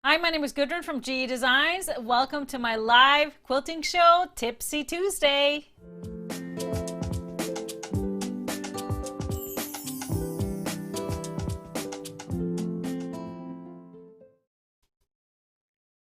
Hi, my name is Gudrun from GE Designs. Welcome to my live quilting show, Tipsy Tuesday.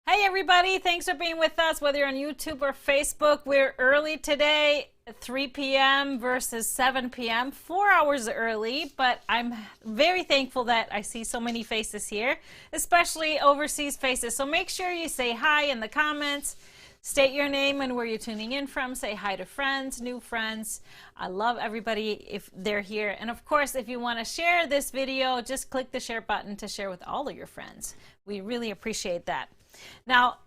Hey everybody, thanks for being with us, whether you're on YouTube or Facebook. We're early today, 3 p.m. versus 7 p.m., 4 hours early, but I'm very thankful that I see so many faces here, especially overseas faces. So make sure you say hi in the comments, state your name and where you're tuning in from, say hi to friends, new friends. I love everybody if they're here. And of course, if you want to share this video, just click the share button to share with all of your friends. We really appreciate that. Now,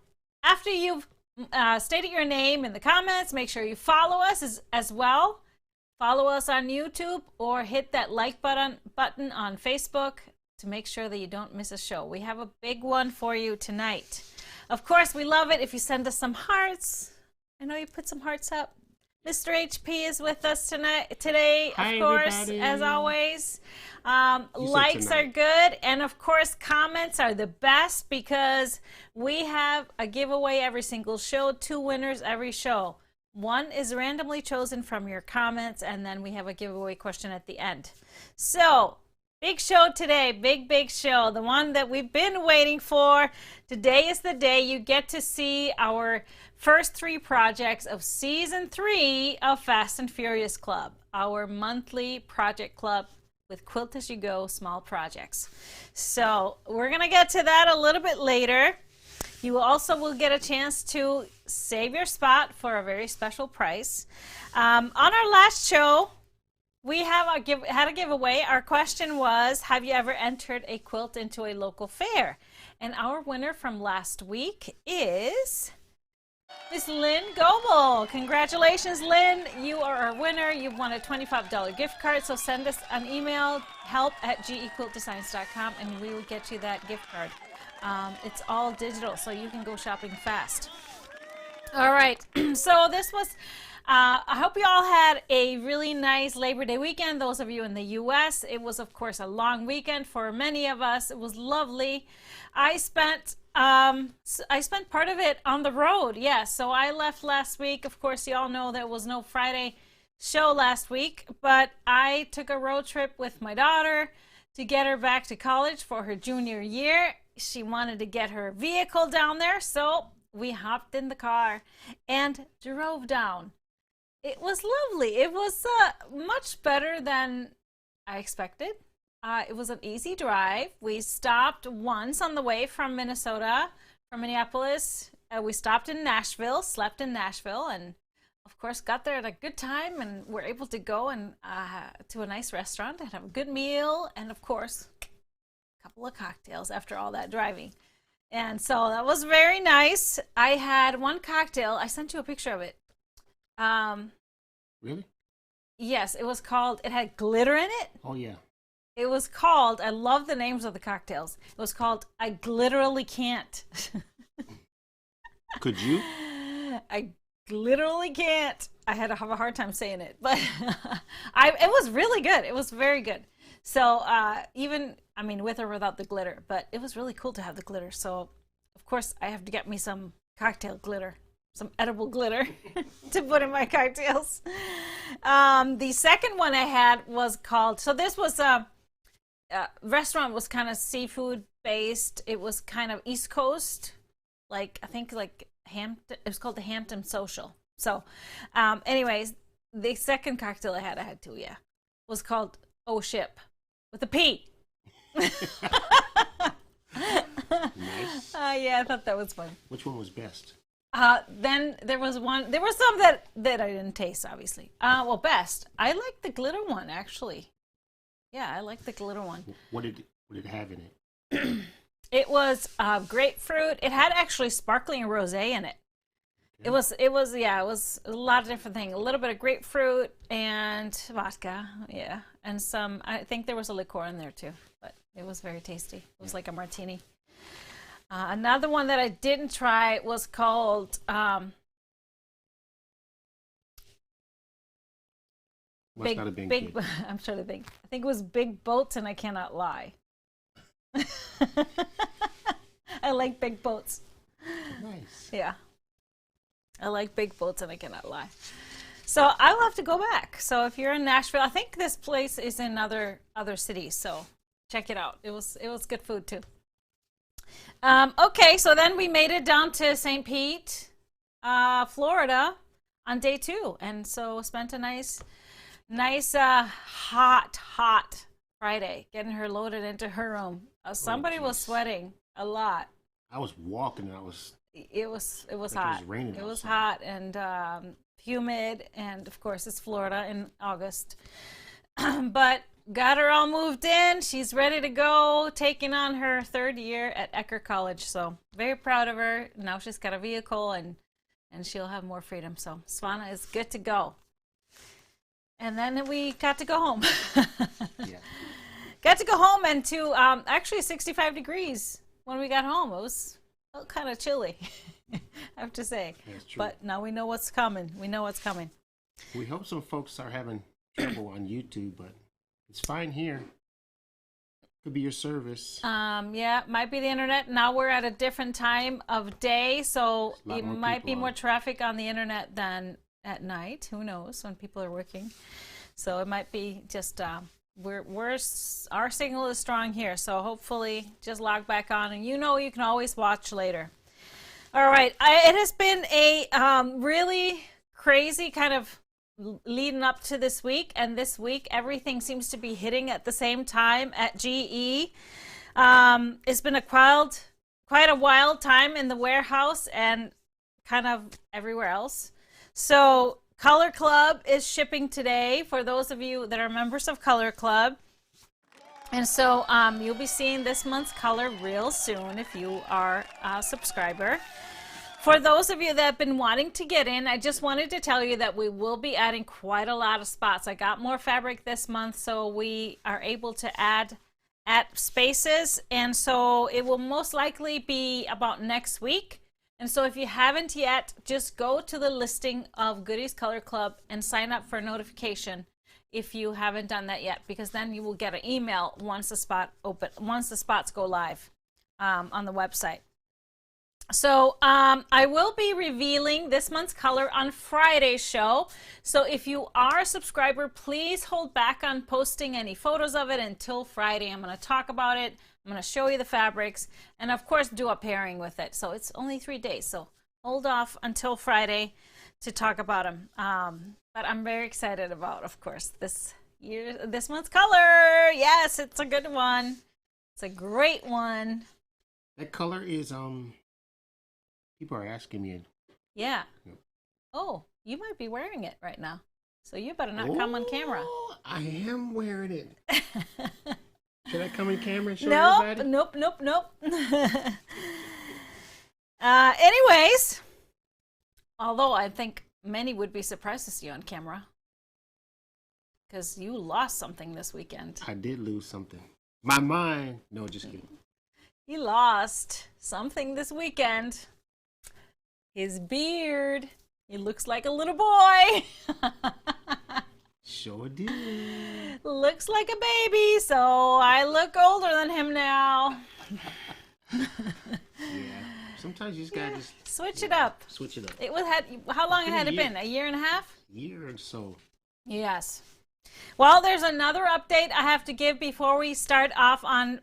after you've stated your name in the comments, make sure you follow us as well. Follow us on YouTube or hit that like button on Facebook to make sure that you don't miss a show. We have a big one for you tonight. Of course, we love it if you send us some hearts. I know you put some hearts up. Mr. HP is with us today, Hi, of course, everybody. as always. Likes are good, and of course, comments are the best because we have a giveaway every single show, 2 winners every show. One is randomly chosen from your comments, and then we have a giveaway question at the end. So, big show today, big show, the one that we've been waiting for. Today is the day you get to see our first 3 projects of season 3 of Fast and Furious Club, our monthly project club with Quilt As You Go small projects. So we're gonna get to that a little bit later. You also will get a chance to save your spot for a very special price. On our last show, we had a giveaway. Our question was, have you ever entered a quilt into a local fair? And our winner from last week is Miss Lynn Goebel. Congratulations, Lynn. You are our winner. You've won a $25 gift card. So send us an email, help@gequiltdesigns.com, and we will get you that gift card. It's all digital, so you can go shopping fast. All right. So this was, I hope you all had a really nice Labor Day weekend. Those of you in the U.S., it was, of course, a long weekend for many of us. It was lovely. I spent part of it on the road. Yeah, so I left last week. Of course, you all know there was no Friday show last week, but I took a road trip with my daughter to get her back to college for her junior year. She wanted to get her vehicle down there, so we hopped in the car and drove down. It was lovely. It was much better than I expected. It was an easy drive. We stopped once on the way from Minnesota, from Minneapolis. We stopped in Nashville, slept in Nashville, and of course got there at a good time and were able to go and to a nice restaurant and have a good meal, and of course a couple of cocktails after all that driving. And so that was very nice. I had one cocktail. I sent you a picture of it. Really? Yes, it was called, it had glitter in it. Oh, yeah. It was called, I love the names of the cocktails. It was called I Literally Can't. Could you? I literally can't. I had to have a hard time saying it, but it was really good. It was very good. So even, I mean, with or without the glitter, but it was really cool to have the glitter. So of course I have to get me some cocktail glitter, some edible glitter to put in my cocktails. The second one I had was called, so this was restaurant was kind of seafood based. It was kind of East Coast, like I think like Hampton. It was called the Hampton Social. So, anyways, the second cocktail I had 2, yeah, was called Oh Ship with a P. Nice. Yeah, I thought that was fun. Which one was best? Then there was some that I didn't taste, obviously. Well, best. I like the glitter one, actually. Yeah, I like the glitter one. What did it have in it? It was grapefruit. It had actually sparkling rosé in it. Okay. It was a lot of different things. A little bit of grapefruit and vodka, yeah, and some. I think there was a liqueur in there too, but it was very tasty. It was like a martini. Another one that I didn't try was called Must not have been big. I'm trying to think. I think it was Big Boats and I Cannot Lie. I like big boats. Nice. Yeah. I like big boats, and I cannot lie. So I'll have to go back. So if you're in Nashville, I think this place is in other cities. So check it out. It was good food too. Okay, so then we made it down to St. Pete, Florida, on day 2, and so spent a nice, hot Friday getting her loaded into her room. Somebody was sweating a lot. I was walking, and It was hot. It was raining. It was hot and humid, and of course it's Florida in August. But got her all moved in. She's ready to go, taking on her 3rd year at Ecker College. So very proud of her. Now she's got a vehicle, and she'll have more freedom. So Svana is good to go. And then we got to go home. Yeah. Got to go home, and to actually 65 degrees when we got home. It was kind of chilly, I have to say. That's true. But now we know what's coming. We know what's coming. We hope some folks are having trouble on YouTube, but it's fine here. Could be your service. Yeah, might be the internet. Now we're at a different time of day, so it might be more traffic on the internet than at night. Who knows, when people are working. So it might be just our signal is strong here, so hopefully just log back on, and you can always watch later. All right, it has been a really crazy kind of leading up to this week, and this week everything seems to be hitting at the same time at GE. It's been quite a wild time in the warehouse and kind of everywhere else. So Color Club is shipping today for those of you that are members of Color Club. And so you'll be seeing this month's color real soon if you are a subscriber. For those of you that have been wanting to get in, I just wanted to tell you that we will be adding quite a lot of spots. I got more fabric this month, so we are able to add spaces. And so it will most likely be about next week. And so if you haven't yet, just go to the listing of Goodies Color Club and sign up for a notification if you haven't done that yet, because then you will get an email once the spots go live on the website. So I will be revealing this month's color on Friday's show. So if you are a subscriber, please hold back on posting any photos of it until Friday. I'm going to talk about it. I'm going to show you the fabrics and, of course, do a pairing with it. So it's only 3 days. So hold off until Friday to talk about them. But I'm very excited about, of course, this month's color. Yes, it's a good one. It's a great one. That color is people are asking me. Yeah. Yep. Oh, you might be wearing it right now. So you better not come on camera. I am wearing it. Should I come on camera and show everybody? Nope. Anyways, although I think many would be surprised to see you on camera because you lost something this weekend. I did lose something. My mind. No, just kidding. He lost something this weekend. His beard. He looks like a little boy. Sure did. Looks like a baby, so I look older than him now. Yeah. Sometimes you just gotta switch it up. Switch it up. How long had it been? A year and a half? Year or so. Yes. Well, there's another update I have to give before we start off on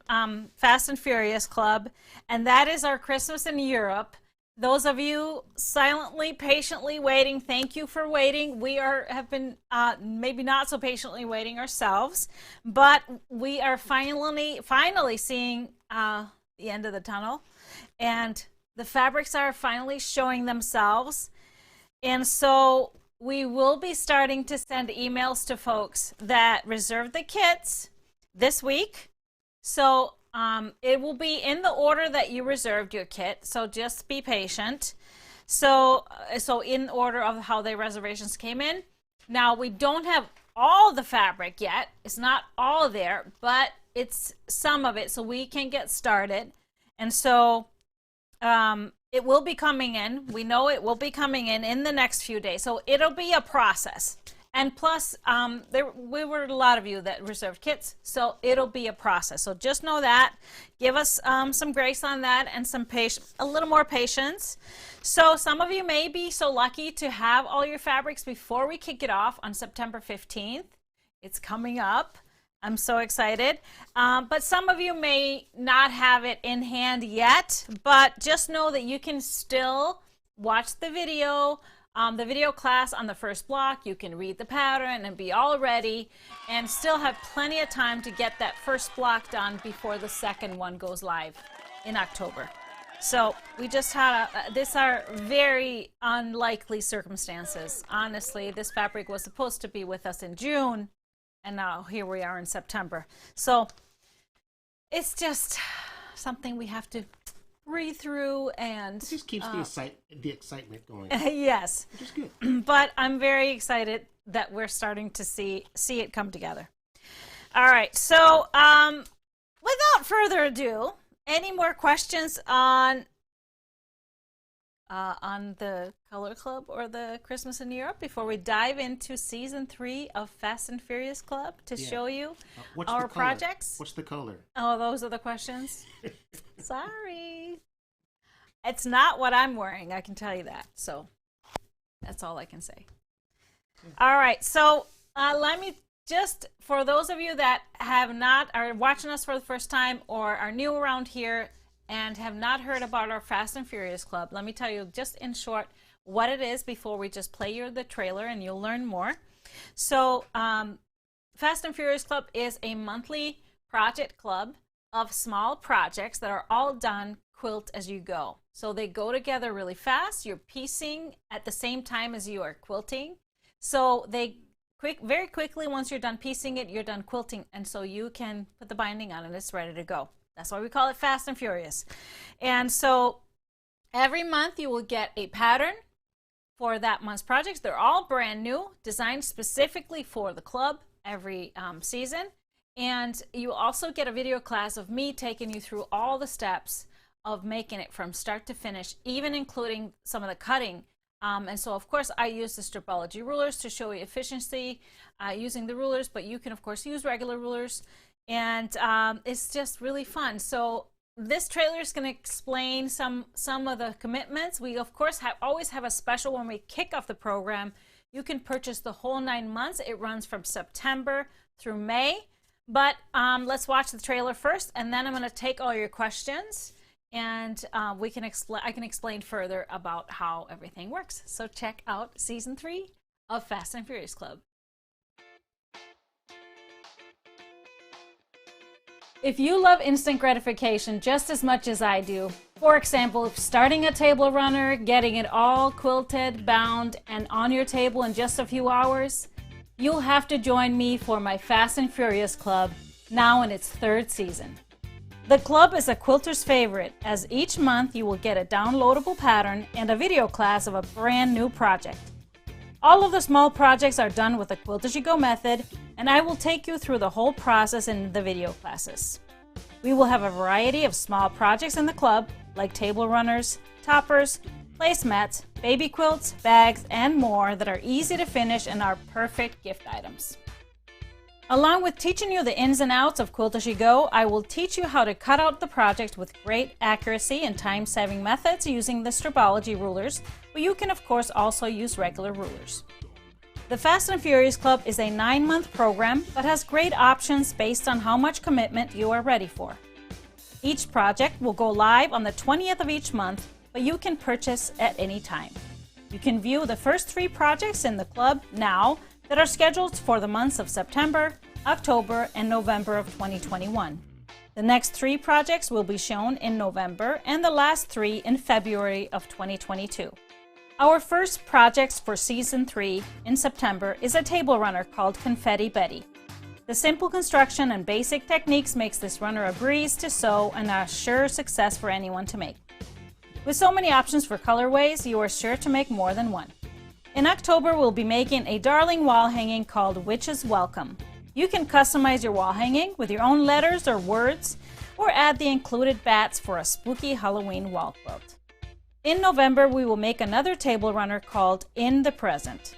Fast and Furious Club, and that is our Christmas in Europe. Those of you silently, patiently waiting, thank you for waiting. We have been maybe not so patiently waiting ourselves, but we are finally seeing the end of the tunnel, and the fabrics are finally showing themselves. And so we will be starting to send emails to folks that reserved the kits this week. So it will be in the order that you reserved your kit, so just be patient. So in order of how the reservations came in. Now, we don't have all the fabric yet. It's not all there, but it's some of it, so we can get started. And so it will be coming in. We know it will be coming in the next few days. So it'll be a process. And plus, we were a lot of you that reserved kits, so it'll be a process. So just know that. Give us some grace on that and some patience, a little more patience. So some of you may be so lucky to have all your fabrics before we kick it off on September 15th. It's coming up. I'm so excited. But some of you may not have it in hand yet, but just know that you can still watch the video class on the first block. You can read the pattern and be all ready and still have plenty of time to get that first block done before the second one goes live in October. So we just had these are very unlikely circumstances. Honestly, this fabric was supposed to be with us in June, and now here we are in September. So it's just something we have to read through, and it just keeps the excitement going. Yes, which is good. But I'm very excited that we're starting to see it come together. All right, so without further ado, any more questions on the Color Club or the Christmas in Europe before we dive into season 3 of Fast and Furious Club to show you our projects? What's the color? Oh, those are the questions? Sorry. It's not what I'm wearing, I can tell you that. So that's all I can say. All right, so let me just, for those of you that are watching us for the first time or are new around here and have not heard about our Fast and Furious Club, let me tell you just in short what it is before we just play you the trailer and you'll learn more. So Fast and Furious Club is a monthly project club of small projects that are all done quilt as you go. So they go together really fast. You're piecing at the same time as you are quilting. So they very quickly, once you're done piecing it, you're done quilting, and so you can put the binding on and it's ready to go. That's why we call it Fast and Furious. And so every month you will get a pattern for that month's projects. They're all brand new, designed specifically for the club every season. And you also get a video class of me taking you through all the steps of making it from start to finish, even including some of the cutting. And so, of course, I use the stripology rulers to show you efficiency using the rulers, but you can, of course, use regular rulers. And it's just really fun. So this trailer is going to explain some of the commitments. We, of course, always have a special when we kick off the program. You can purchase the whole 9 months. It runs from September through May. But let's watch the trailer first, and then I'm going to take all your questions. And I can explain further about how everything works. So check out season 3 of Fast and Furious Club. If you love instant gratification just as much as I do, for example, starting a table runner, getting it all quilted, bound, and on your table in just a few hours, you'll have to join me for my Fast and Furious Club, now in its 3rd season. The club is a quilter's favorite, as each month you will get a downloadable pattern and a video class of a brand new project. All of the small projects are done with the Quilt As You Go method, and I will take you through the whole process in the video classes. We will have a variety of small projects in the club, like table runners, toppers, placemats, baby quilts, bags, and more that are easy to finish and are perfect gift items. Along with teaching you the ins and outs of Quilt As You Go, I will teach you how to cut out the project with great accuracy and time-saving methods using the stripology rulers, but you can of course also use regular rulers. The Fast and Furious Club is a 9-month program, but has great options based on how much commitment you are ready for. Each project will go live on the 20th of each month, but you can purchase at any time. You can view the first 3 projects in the club now that are scheduled for the months of September, October, and November of 2021. The next 3 projects will be shown in November and the last 3 in February of 2022. Our first project for season 3 in September is a table runner called Confetti Betty. The simple construction and basic techniques makes this runner a breeze to sew and a sure success for anyone to make. With so many options for colorways, you are sure to make more than one. In October, we'll be making a darling wall hanging called Witch's Welcome. You can customize your wall hanging with your own letters or words, or add the included bats for a spooky Halloween wall quilt. In November, we will make another table runner called In the Present.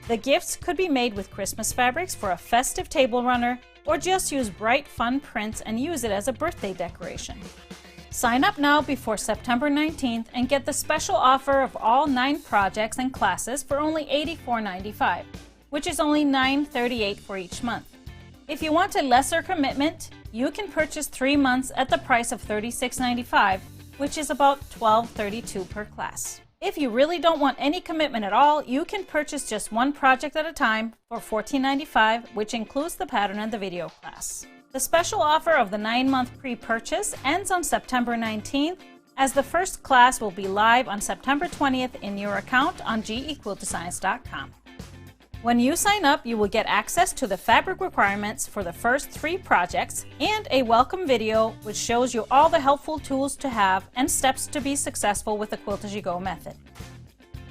The gifts could be made with Christmas fabrics for a festive table runner, or just use bright, fun prints and use it as a birthday decoration. Sign up now before September 19th and get the special offer of all 9 projects and classes for only $84.95, which is only $9.38 for each month. If you want a lesser commitment, you can purchase 3 months at the price of $36.95, which is about $12.32 per class. If you really don't want any commitment at all, you can purchase just 1 project at a time for $14.95, which includes the pattern and the video class. The special offer of the 9-month pre-purchase ends on September 19th, as the first class will be live on September 20th in your account on gequiltdesigns.com. When you sign up, you will get access to the fabric requirements for the first 3 projects and a welcome video which shows you all the helpful tools to have and steps to be successful with the Quilt As You Go method.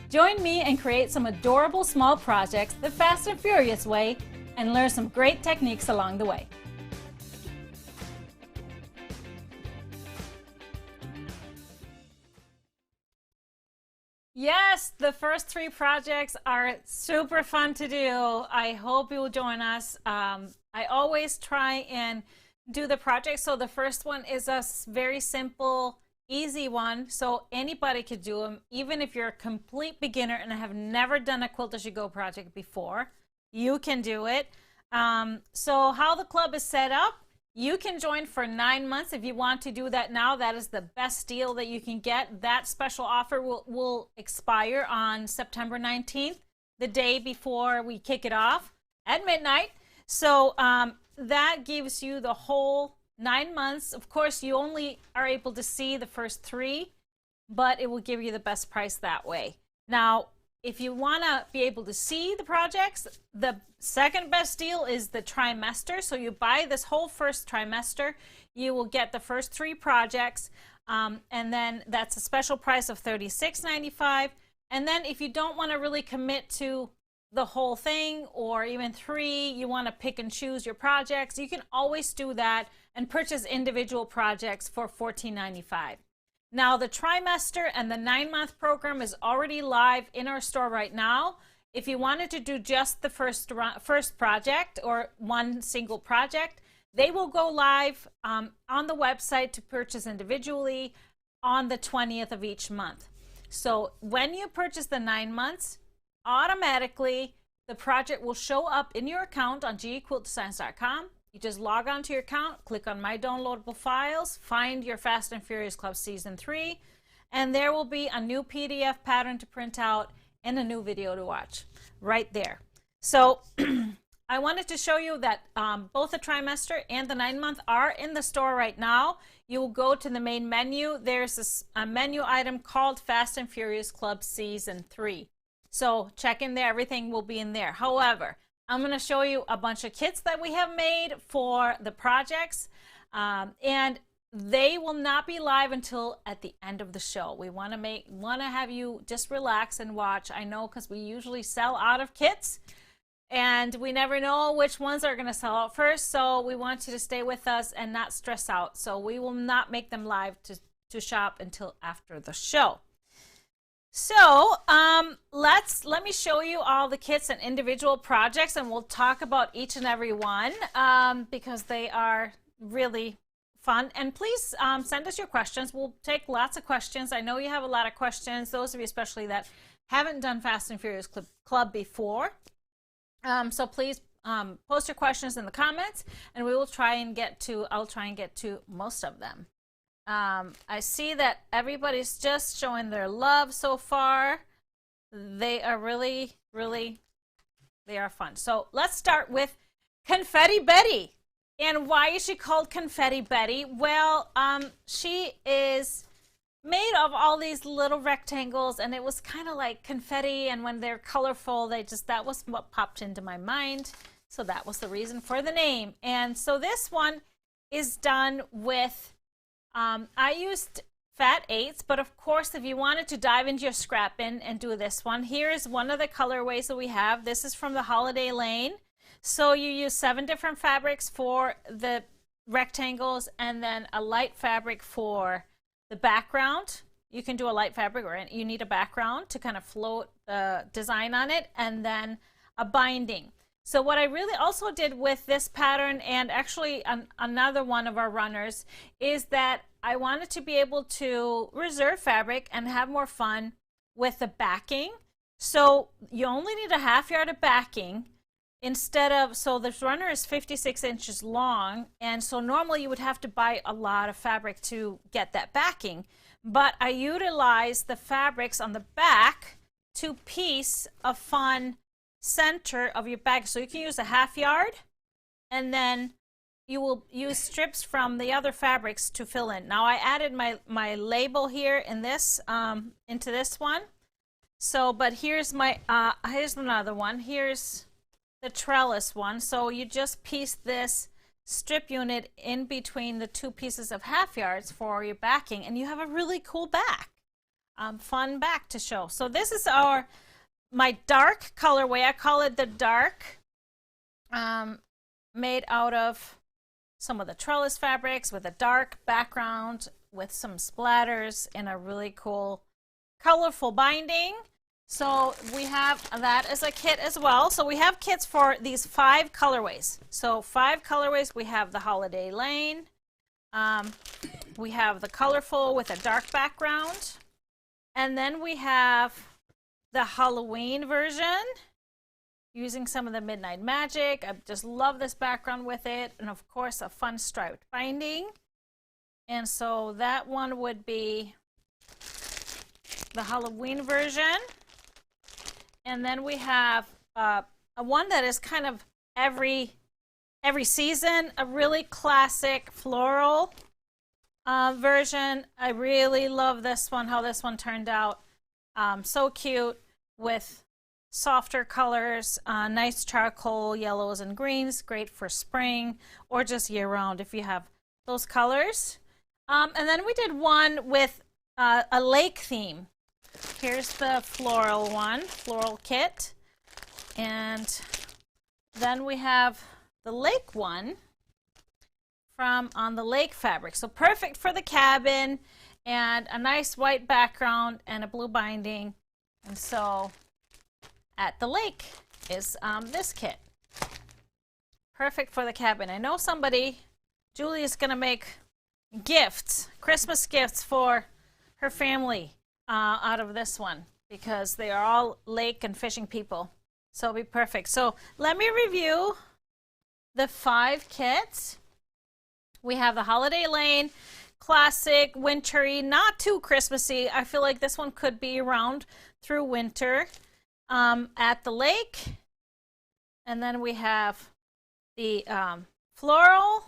Join me and create some adorable small projects the fast and furious way and learn some great techniques along the way. Yes, the first 3 projects are super fun to do. I hope you will join us. I always try and do the project. So the first one is a very simple, easy one. So anybody could do them, even if you're a complete beginner and have never done a Quilt As You Go project before, you can do it. So how the club is set up, you can join for 9 months. If you want to do that now, that is the best deal that you can get. That special offer will expire on September 19th, the day before we kick it off at midnight. So that gives you the whole 9 months. Of course, you only are able to see the first 3, but it will give you the best price that way. Now, if you want to be able to see the projects, the second best deal is the trimester. So you buy this whole first trimester, you will get the first 3 projects, and then that's a special price of $36.95. And then if you don't want to really commit to the whole thing, or even 3, you want to pick and choose your projects, you can always do that and purchase individual projects for $14.95. Now, the trimester and the 9-month program is already live in our store right now. If you wanted to do just the first project or one single project, they will go live on the website to purchase individually on the 20th of each month. So when you purchase the 9 months, automatically the project will show up in your account on gequiltdesigns.com. You just log on to your account, click on My Downloadable Files, find your Fast and Furious Club Season 3, and there will be a new PDF pattern to print out and a new video to watch right there. So I wanted to show you that both the trimester and the 9-month are in the store right now. You will go to the main menu. There's a menu item called Fast and Furious Club Season 3. So check in there, everything will be in there. However, I'm going to show you a bunch of kits that we have made for the projects, and they will not be live until at the end of the show. We want to have you just relax and watch. I know, because we usually sell out of kits, and we never know which ones are going to sell out first. So we want you to stay with us and not stress out. So we will not make them live to shop until after the show. So let me show you all the kits and individual projects, and we'll talk about each and every one because they are really fun. And please send us your questions. We'll take lots of questions. I know you have a lot of questions, those of you especially that haven't done Fast and Furious Club before. So please post your questions in the comments, and we will try and get to, I'll try and get to most of them. I see that everybody's just showing their love so far. They are really, they are fun. So let's start with Confetti Betty. And why is she called Confetti Betty? Well, she is made of all these little rectangles, and it was kind of like confetti, and when they're colorful, that was what popped into my mind. So that was the reason for the name. And so this one is done with I used fat 8s, but of course, if you wanted to dive into your scrap bin and do this one, here is one of the colorways that we have. This is from the Holiday Lane. So you use 7 different fabrics for the rectangles, and then a light fabric for the background. You can do a light fabric, or you need a background to kind of float the design on it, and then a binding. So what I really also did with this pattern, and actually another one of our runners, is that I wanted to be able to reserve fabric and have more fun with the backing. So you only need a half yard of backing instead of, so this runner is 56 inches long, and so normally you would have to buy a lot of fabric to get that backing. But I utilized the fabrics on the back to piece a fun center of your bag. So you can use a half yard, and then you will use strips from the other fabrics to fill in. Now I added my label here in this into this one. So, but here's my here's another one. Here's the trellis one. So you just piece this strip unit in between the two pieces of half yards for your backing, and you have a really cool back, fun back to show. So this is my dark colorway. I call it the dark, made out of some of the trellis fabrics with a dark background with some splatters and a really cool colorful binding. So we have that as a kit as well. So we have kits for these 5 colorways. So 5 colorways. We have the Holiday Lane. We have the colorful with a dark background. And then we have the Halloween version using some of the Midnight Magic. I just love this background with it. And of course, a fun striped binding. And so that one would be the Halloween version. And then we have a one that is kind of every season, a really classic floral version. I really love this one, how this one turned out. So cute with softer colors, nice charcoal yellows and greens, great for spring or just year round if you have those colors. And then we did one with a lake theme. Here's the floral one, floral kit. And then we have the lake one from On the Lake fabric. So perfect for the cabin, and a nice white background and a blue binding. And so At the Lake is this kit. Perfect for the cabin. I know Julie is going to make gifts, Christmas gifts for her family out of this one, because they are all lake and fishing people. So it'll be perfect. So let me review the 5 kits. We have the Holiday Lane, classic, wintry, not too Christmassy. I feel like this one could be around through winter. At the Lake. And then we have the floral.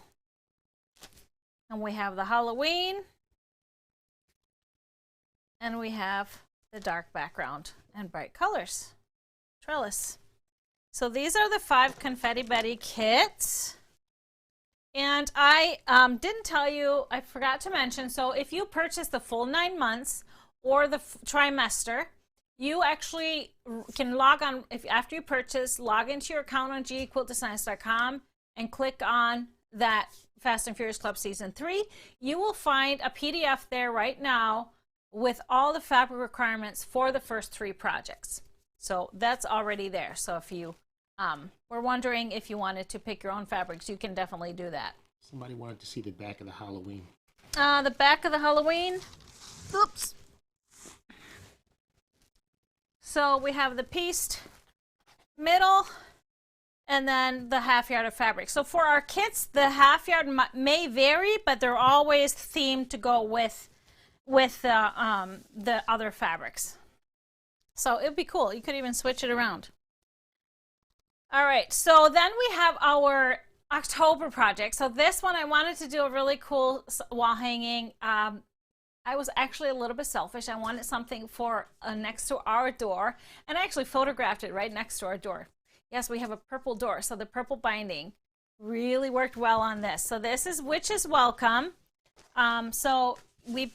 And we have the Halloween. And we have the dark background and bright colors. Trellis. So these are the 5 Confetti Betty kits. And I didn't tell you, I forgot to mention, so if you purchase the full 9 months or the trimester, you actually can log on, after you purchase, log into your account on gequiltdesigns.com and click on that Fast and Furious Club Season 3. You will find a PDF there right now with all the fabric requirements for the first 3 projects. So that's already there. So if you were wondering if you wanted to pick your own fabrics, you can definitely do that. Somebody wanted to see the back of the Halloween. The back of the Halloween. Oops. So we have the pieced middle and then the half yard of fabric. So for our kits, the half yard may vary, but they're always themed to go with the other fabrics. So it'd be cool. You could even switch it around. All right, so then we have our October project. So this one, I wanted to do a really cool wall hanging. I was actually a little bit selfish. I wanted something for next to our door, and I actually photographed it right next to our door. Yes, we have a purple door, so the purple binding really worked well on this. So this is Witch's Welcome. So we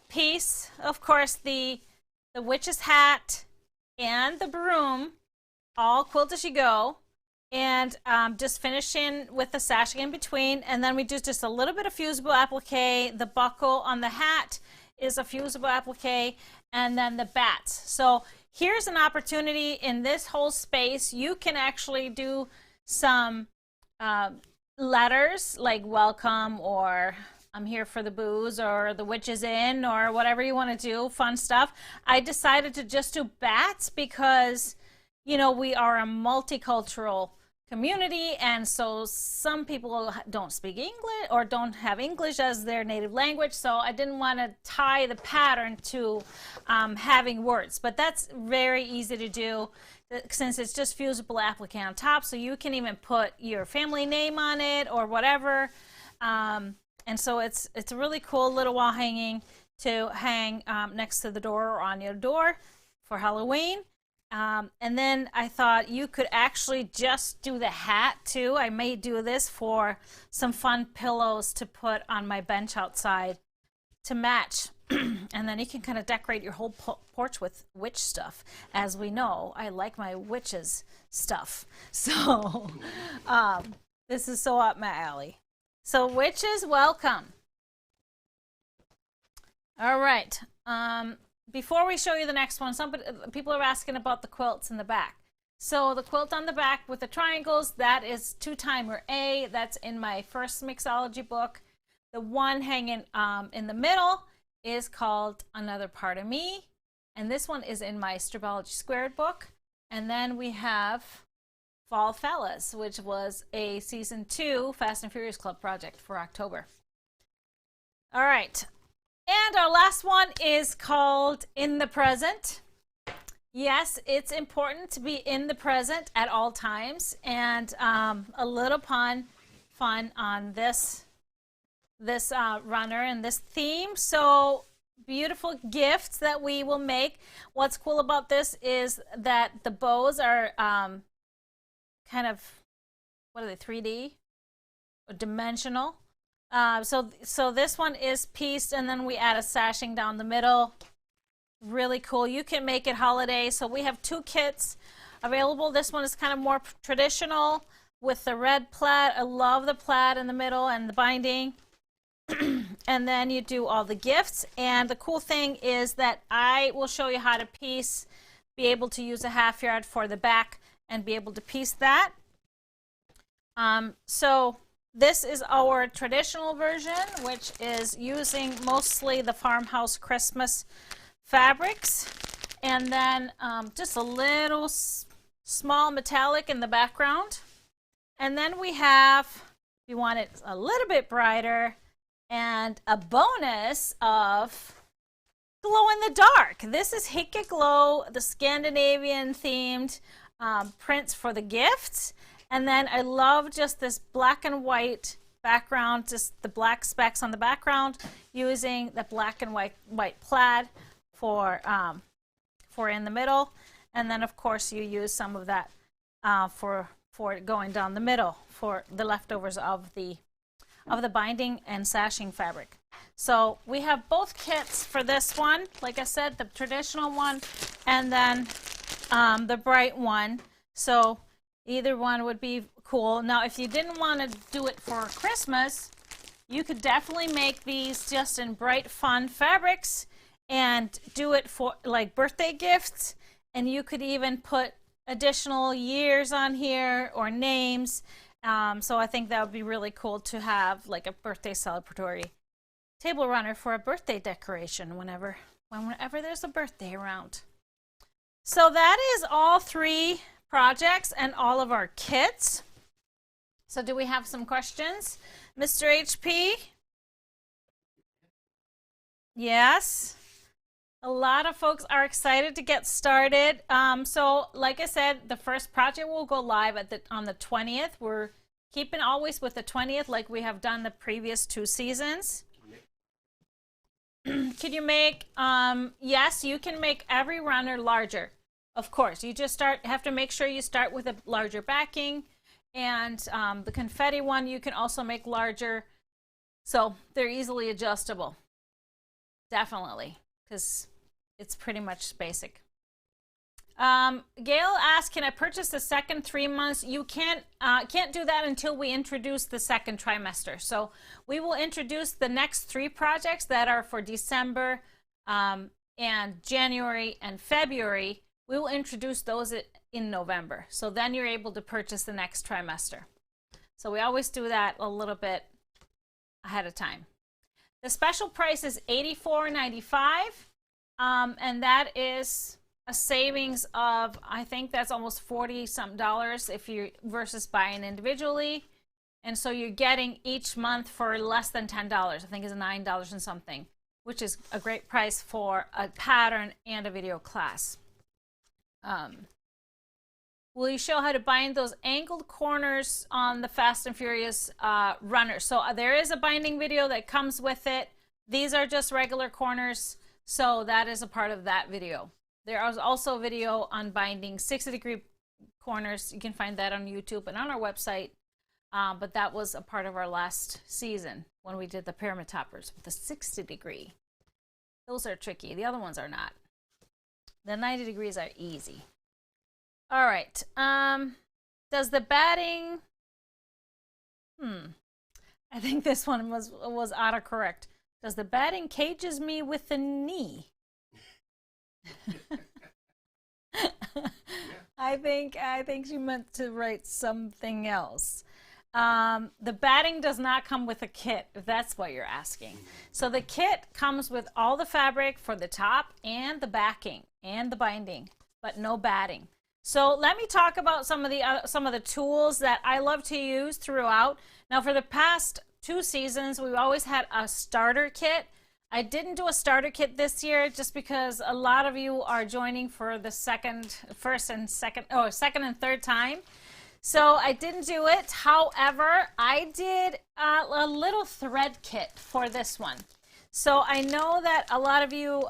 piece, of course, the witch's hat and the broom, all quilt as you go, and just finish in with the sashing in between, and then we do just a little bit of fusible applique. The buckle on the hat is a fusible applique, and then the bats. So here's an opportunity in this whole space. You can actually do some letters like welcome, or I'm here for the booze, or the witch is in, or whatever you want to do, fun stuff. I decided to just do bats because, you know, we are a multicultural community, and so some people don't speak English or don't have English as their native language, so I didn't want to tie the pattern to having words. But that's very easy to do since it's just fusible applique on top, so you can even put your family name on it or whatever. And so it's a really cool little wall hanging to hang next to the door or on your door for Halloween. And then I thought you could actually just do the hat too. I may do this for some fun pillows to put on my bench outside to match. And then you can kind of decorate your whole porch with witch stuff. As we know, I like my witches stuff. So this is so up my alley. So witches, welcome. All right. Before we show you the next one, people are asking about the quilts in the back. So the quilt on the back with the triangles, that is 2-timer A. That's in my first mixology book. The one hanging in the middle is called Another Part of Me. And this one is in my Stribology Squared book. And then we have Fall Fellas, which was a season 2 Fast and Furious Club project for October. All right. And our last one is called In the Present. Yes, it's important to be in the present at all times. And a little fun on this runner and this theme. So beautiful gifts that we will make. What's cool about this is that the bows are kind of, what are they, 3D or dimensional. So this one is pieced, and then we add a sashing down the middle. Really cool. You can make it holiday. So we have 2 kits available. This one is kind of more traditional with the red plaid. I love the plaid in the middle and the binding. And then you do all the gifts. And the cool thing is that I will show you how to piece, be able to use a half yard for the back and be able to piece that. So this is our traditional version, which is using mostly the Farmhouse Christmas fabrics, and then just a little small metallic in the background. And then we have, if you want it a little bit brighter, and a bonus of glow in the dark. This is Hickey Glow, the Scandinavian themed prints for the gifts. And then I love just this black and white background, just the black specks on the background, using the black and white plaid for in the middle. And then of course you use some of that for going down the middle for the leftovers of the binding and sashing fabric. So we have both kits for this one, like I said, the traditional one and then the bright one. So either one would be cool. Now if you didn't want to do it for Christmas, you could definitely make these just in bright fun fabrics and do it for like birthday gifts, and you could even put additional years on here or names. So I think that would be really cool to have like a birthday celebratory table runner for a birthday decoration whenever there's a birthday around. So that is all 3 projects and all of our kits. So do we have some questions? Mr. HP? Yes. A lot of folks are excited to get started. So like I said, the first project will go live on the 20th. We're keeping always with the 20th like we have done the previous 2 seasons. Can you make, yes, you can make every runner larger. Of course, you just have to make sure you start with a larger backing, and the confetti one you can also make larger. So they're easily adjustable. Definitely, because it's pretty much basic. Gail asked, can I purchase the second 3 months? You can't do that until we introduce the second trimester. So we will introduce the next 3 projects that are for December and January and February. We will introduce those in November. So then you're able to purchase the next trimester. So we always do that a little bit ahead of time. The special price is $84.95, and that is a savings of, I think that's almost $40-something if you versus buying individually. And so you're getting each month for less than $10. I think it's $9 and something, which is a great price for a pattern and a video class. Will you show how to bind those angled corners on the Fast and Furious runner? So there is a binding video that comes with it. These are just regular corners, so that is a part of that video. There is also a video on binding 60-degree corners. You can find that on YouTube and on our website. But that was a part of our last season when we did the pyramid toppers with the 60-degree. Those are tricky. The other ones are not. The 90 degrees are easy. All right. Does the batting... I think this one was autocorrect. Does the batting cages me with the knee? I think she meant to write something else. The batting does not come with a kit, if that's what you're asking. So the kit comes with all the fabric for the top and the backing and the binding, but no batting. So let me talk about some of the tools that I love to use throughout. Now, for the past 2 seasons, we've always had a starter kit. I didn't do a starter kit this year just because a lot of you are joining for the second and third time. So I didn't do it. However, I did a little thread kit for this one. So I know that a lot of you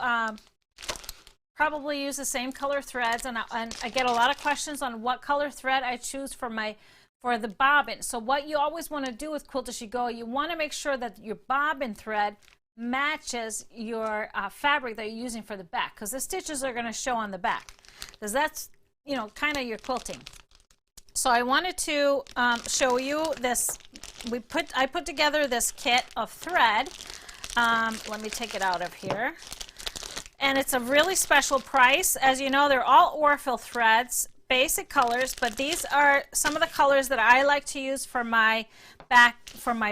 probably use the same color threads, and I get a lot of questions on what color thread I choose for the bobbin. So what you always want to do with Quilt As You Go, you want to make sure that your bobbin thread matches your fabric that you're using for the back, because the stitches are going to show on the back, because that's, you know, kind of your quilting. So I wanted to show you this. I put together this kit of thread. Let me take it out of here. And it's a really special price. As you know, they're all Orfil threads, basic colors, but these are some of the colors that I like to use for my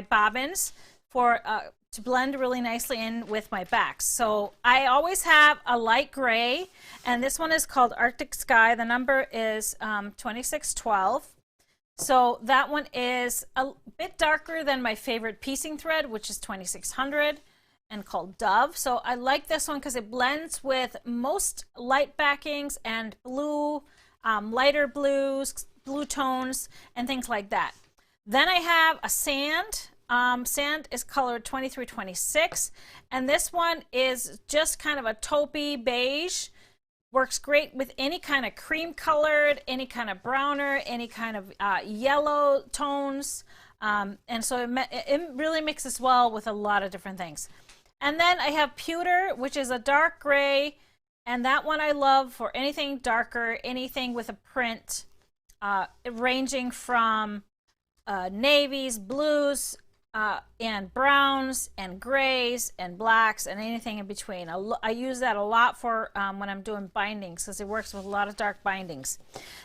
bobbins to blend really nicely in with my backs. So I always have a light gray, and this one is called Arctic Sky. The number is 2612. So that one is a bit darker than my favorite piecing thread, which is 2600. And called Dove. So I like this one because it blends with most light backings and blue, lighter blues, blue tones, and things like that. Then I have a sand. Sand is colored 2326, and this one is just kind of a taupey beige. Works great with any kind of cream colored, any kind of browner, any kind of yellow tones. And so it really mixes well with a lot of different things. And then I have pewter, which is a dark gray, and that one I love for anything darker, anything with a print, ranging from navies, blues, and browns, and grays, and blacks, and anything in between. I use that a lot for when I'm doing bindings, because it works with a lot of dark bindings.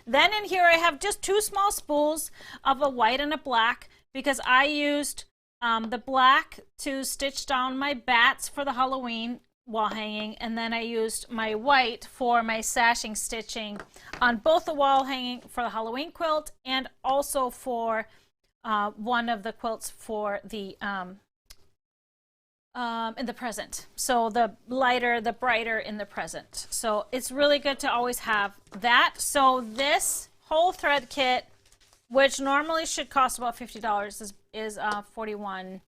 Then in here I have just 2 small spools of a white and a black, because I used the black to stitch down my bats for the Halloween wall hanging, and then I used my white for my sashing stitching on both the wall hanging for the Halloween quilt and also for one of the quilts for the in the present. So the lighter, the brighter in the present. So it's really good to always have that. So this whole thread kit, which normally should cost about $50, is $41.95,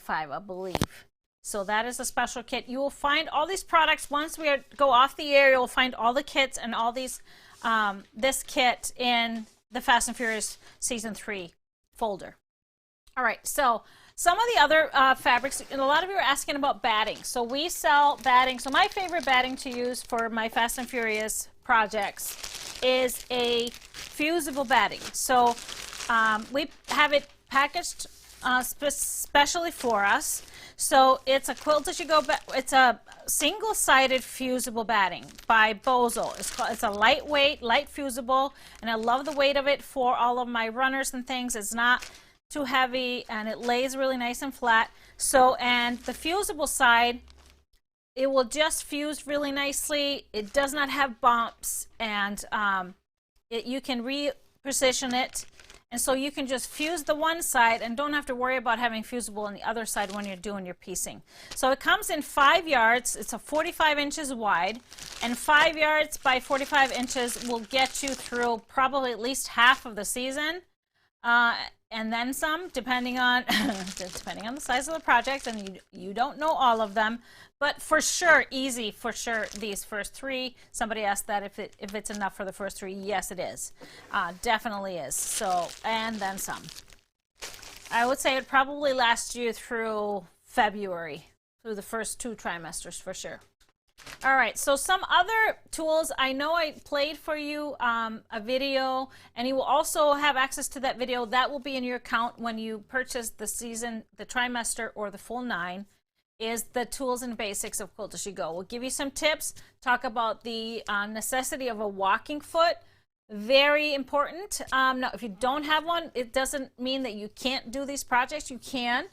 I believe. So that is a special kit. You will find all these products once we go off the air. You'll find all the kits and all these this kit in the Fast and Furious Season 3 folder. All right, so some of the other fabrics, and a lot of you are asking about batting. So we sell batting. So my favorite batting to use for my Fast and Furious projects is a fusible batting. So we have it packaged specially for us. So it's a quilt as you go. It's a single-sided fusible batting by Bozo. It's a lightweight, light fusible, and I love the weight of it for all of my runners and things. It's not too heavy, and it lays really nice and flat. So, and the fusible side, it will just fuse really nicely. It does not have bumps, and you can reposition it. And so you can just fuse the one side and don't have to worry about having fusible on the other side when you're doing your piecing. So it comes in 5 yards. It's a 45 inches wide, and 5 yards by 45 inches will get you through probably at least half of the season, and then some, depending on the size of the project, and you don't know all of them. But for sure, easy for sure, these first 3. Somebody asked that if it's enough for the first 3. Yes, it is. Definitely is. So, and then some. I would say it probably lasts you through February, through the first 2 trimesters for sure. All right, so some other tools. I know I played for you a video, and you will also have access to that video. That will be in your account when you purchase the season, the trimester, or the full 9. Is the tools and basics of Quilt As You Go. We'll give you some tips, talk about the necessity of a walking foot. Very important. Now, if you don't have one, it doesn't mean that you can't do these projects. You can,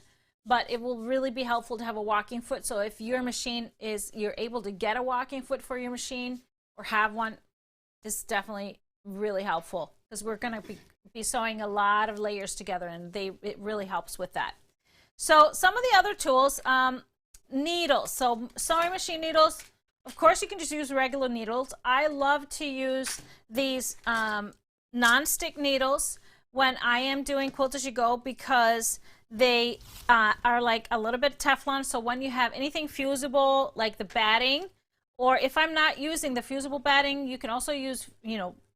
but it will really be helpful to have a walking foot. So if your machine you're able to get a walking foot for your machine or have one, it's definitely really helpful, because we're going to be sewing a lot of layers together, and it really helps with that. So some of the other tools, needles. So sewing machine needles, of course you can just use regular needles. I love to use these non-stick needles when I am doing Quilt As You Go, because they are like a little bit Teflon. So when you have anything fusible, like the batting, or if I'm not using the fusible batting, you can also use,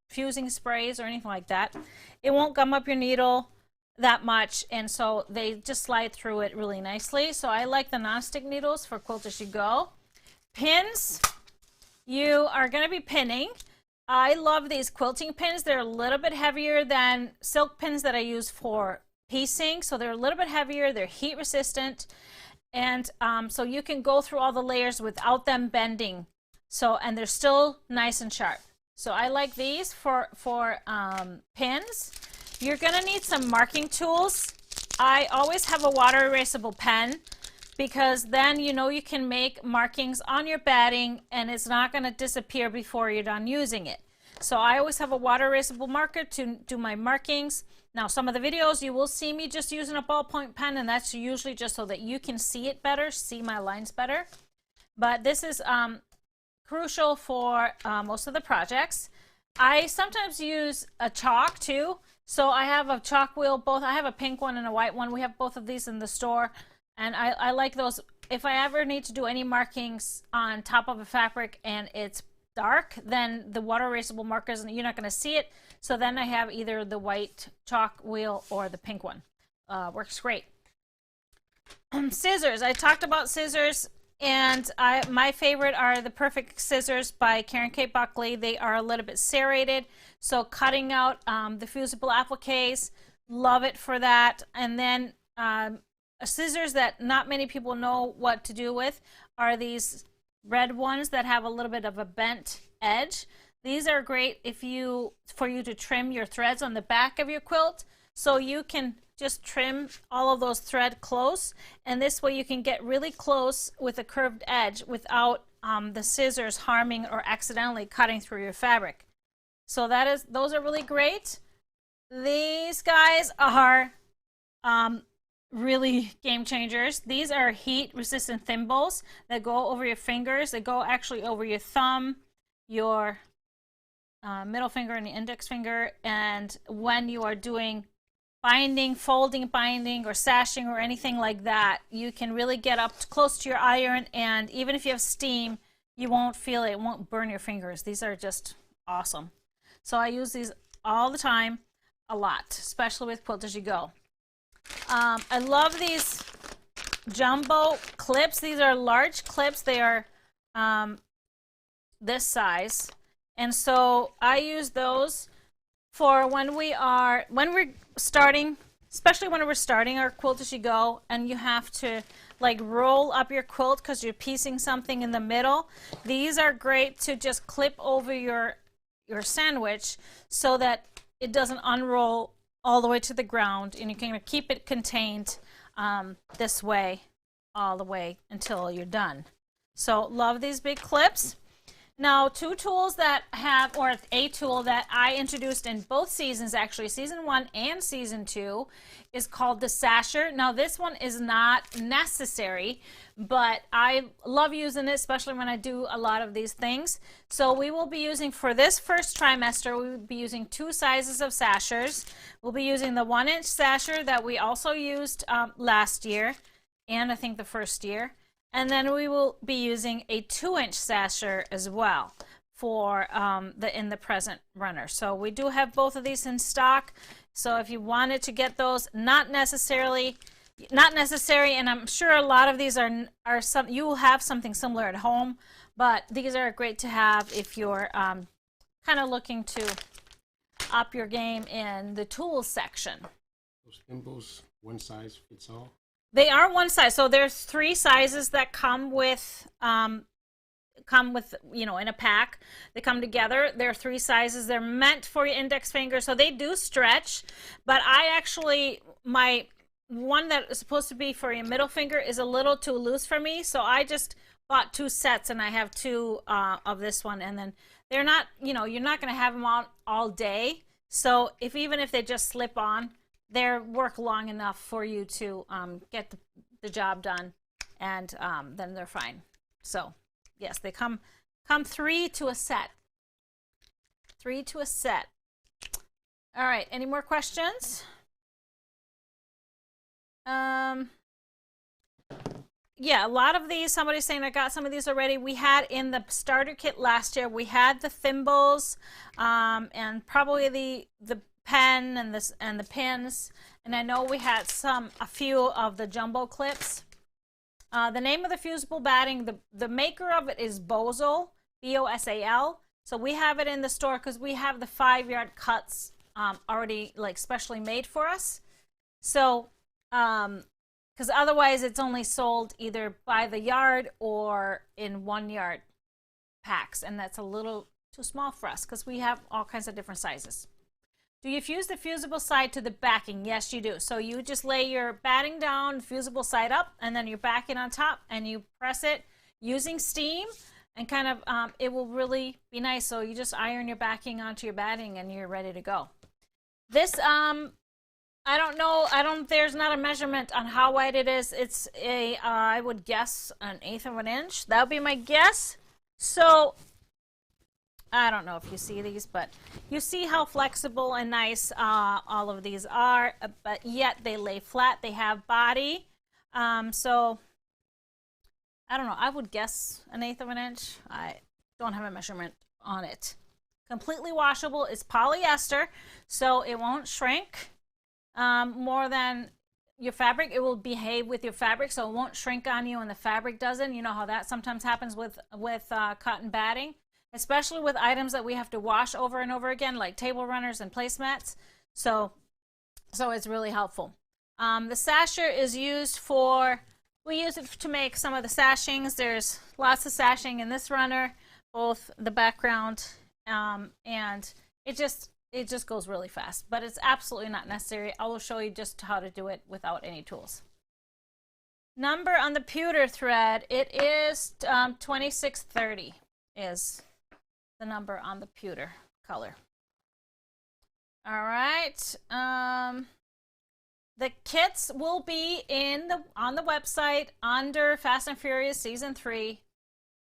fusing sprays or anything like that. It won't gum up your needle that much, and so they just slide through it really nicely. So I like the non-stick needles for Quilt As You Go. Pins, you are going to be pinning. I love these quilting pins. They're a little bit heavier than silk pins that I use for piecing, so they're a little bit heavier. They're heat resistant, and so you can go through all the layers without them bending. So, and they're still nice and sharp. So I like these for pins. You're going to need some marking tools. I always have a water erasable pen, because then you can make markings on your batting and it's not going to disappear before you're done using it. So I always have a water erasable marker to do my markings. Now, some of the videos you will see me just using a ballpoint pen, and that's usually just so that you can see it better, see my lines better. But this is crucial for most of the projects. I sometimes use a chalk too. So I have a chalk wheel, both. I have a pink one and a white one. We have both of these in the store, and I like those. If I ever need to do any markings on top of a fabric and it's dark, then the water erasable markers, you're not going to see it. So then I have either the white chalk wheel or the pink one. Works great. Scissors. I talked about scissors, and my favorite are the Perfect Scissors by Karen K. Buckley. They are a little bit serrated, so cutting out the fusible appliques, love it for that. And then scissors that not many people know what to do with are these red ones that have a little bit of a bent edge. These are great for you to trim your threads on the back of your quilt, so you can just trim all of those thread close, and this way you can get really close with a curved edge without the scissors harming or accidentally cutting through your fabric. So those are really great. These guys are really game changers. These are heat resistant thimbles that go over your fingers. They go actually over your thumb, your middle finger, and the index finger. And when you are doing binding, folding, binding, or sashing, or anything like that, you can really get up close to your iron, and even if you have steam, you won't feel it. It won't burn your fingers. These are just awesome. So I use these all the time, a lot, especially with Quilt As You Go. I love these jumbo clips. These are large clips. They are this size, And so I use those for when we're starting, especially when we're starting our quilt as you go, and you have to like roll up your quilt because you're piecing something in the middle. These are great to just clip over your sandwich so that it doesn't unroll all the way to the ground, and you can keep it contained this way all the way until you're done. So love these big clips. Now, two tools that have, or a tool that I introduced in both seasons, actually season 1 and season 2, is called the sasher. Now, this one is not necessary, but I love using it, especially when I do a lot of these things. So we will be using, for this first trimester, we will be using 2 sizes of sashers. We'll be using the 1-inch sasher that we also used last year, and I think the first year. And then we will be using a 2-inch sasher as well for in the present runner. So we do have both of these in stock. So if you wanted to get those, not necessary, and I'm sure a lot of these are some, you will have something similar at home, but these are great to have if you're kind of looking to up your game in the tools section. Those thimbles, one size fits all. They are one size, so there's 3 sizes that come with you know, in a pack. They come together. There are 3 sizes. They're meant for your index finger, so they do stretch. But I actually, my one that is supposed to be for your middle finger is a little too loose for me, so I just bought 2 sets, and I have 2 of this one. And then they're not, you know, you're not going to have them on all day. So even if they just slip on, they work long enough for you to get the job done, and then they're fine. So yes, they come 3 to a set. 3 to a set. All right, any more questions? Yeah, a lot of these, somebody's saying I got some of these already. We had in the starter kit last year, we had the thimbles and probably the pen and the pins, and I know we had a few of the jumbo clips. The name of the fusible batting, the maker of it is Bosal, B-O-S-A-L. So we have it in the store because we have the 5-yard cuts already like specially made for us. So because otherwise it's only sold either by the yard or in 1-yard packs, and that's a little too small for us because we have all kinds of different sizes. Do you fuse the fusible side to the backing? Yes, you do. So you just lay your batting down, fusible side up, and then your backing on top, and you press it using steam, and kind of it will really be nice. So you just iron your backing onto your batting, and you're ready to go. This I don't know. There's not a measurement on how wide it is. It's I would guess 1/8 of an inch. That would be my guess. So I don't know if you see these, but you see how flexible and nice all of these are, but yet they lay flat. They have body. So I don't know. I would guess 1/8 of an inch. I don't have a measurement on it. Completely washable. It's polyester, so it won't shrink more than your fabric. It will behave with your fabric, so it won't shrink on you, and the fabric doesn't. You know how that sometimes happens with cotton batting, especially with items that we have to wash over and over again, like table runners and placemats. So it's really helpful. The sasher is used we use it to make some of the sashings. There's lots of sashing in this runner, both the background, and it just goes really fast, but it's absolutely not necessary. I will show you just how to do it without any tools. Number on the pewter thread, it is 2630 is the number on the pewter color. All right. The kits will be on the website under Fast and Furious Season 3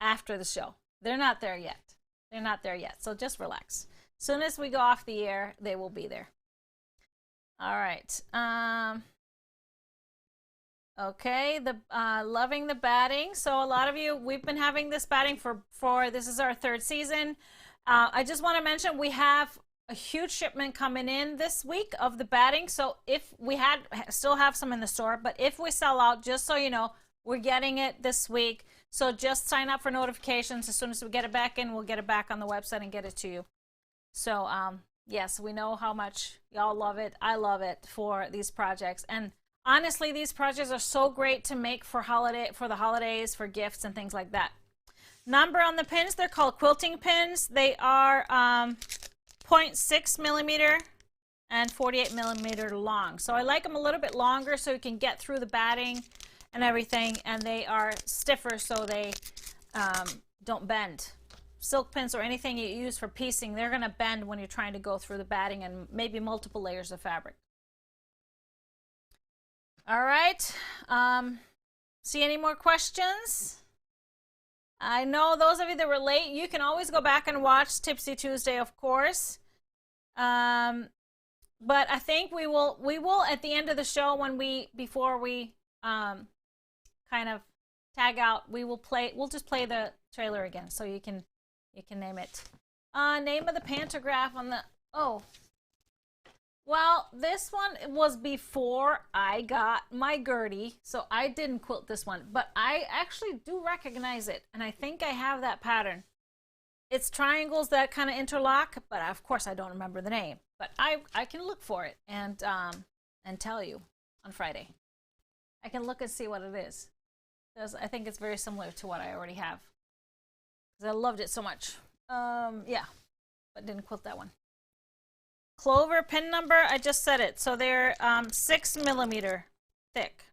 after the show. They're not there yet. They're not there yet, so just relax. As soon as we go off the air, they will be there. All right. Okay, loving the batting. So a lot of you, we've been having this batting for this is our 3rd season. I just want to mention we have a huge shipment coming in this week of the batting. So if we still have some in the store, but if we sell out, just so you know, we're getting it this week. So just sign up for notifications. As soon as we get it back in, we'll get it back on the website and get it to you. So yes, we know how much y'all love it. I love it for these projects. And honestly, these projects are so great to make for the holidays, for gifts and things like that. Number on the pins, they're called quilting pins. They are 0.6 millimeter and 48 millimeter long. So I like them a little bit longer so you can get through the batting and everything, and they are stiffer so they don't bend. Silk pins or anything you use for piecing, they're going to bend when you're trying to go through the batting and maybe multiple layers of fabric. All right. See any more questions? I know those of you that were late, you can always go back and watch Tipsy Tuesday, of course. But I think we will at the end of the show, before we kind of tag out, we'll just play the trailer again so you can name it. Name of the pantograph on the, well, this one was before I got my Gertie, so I didn't quilt this one, but I actually do recognize it, and I think I have that pattern. It's triangles that kind of interlock, but of course I don't remember the name. But I can look for it and tell you on Friday. I can look and see what it is, because I think it's very similar to what I already have. Because I loved it so much. Yeah, but didn't quilt that one. Clover pin number, I just said it. So they're 6 millimeter thick.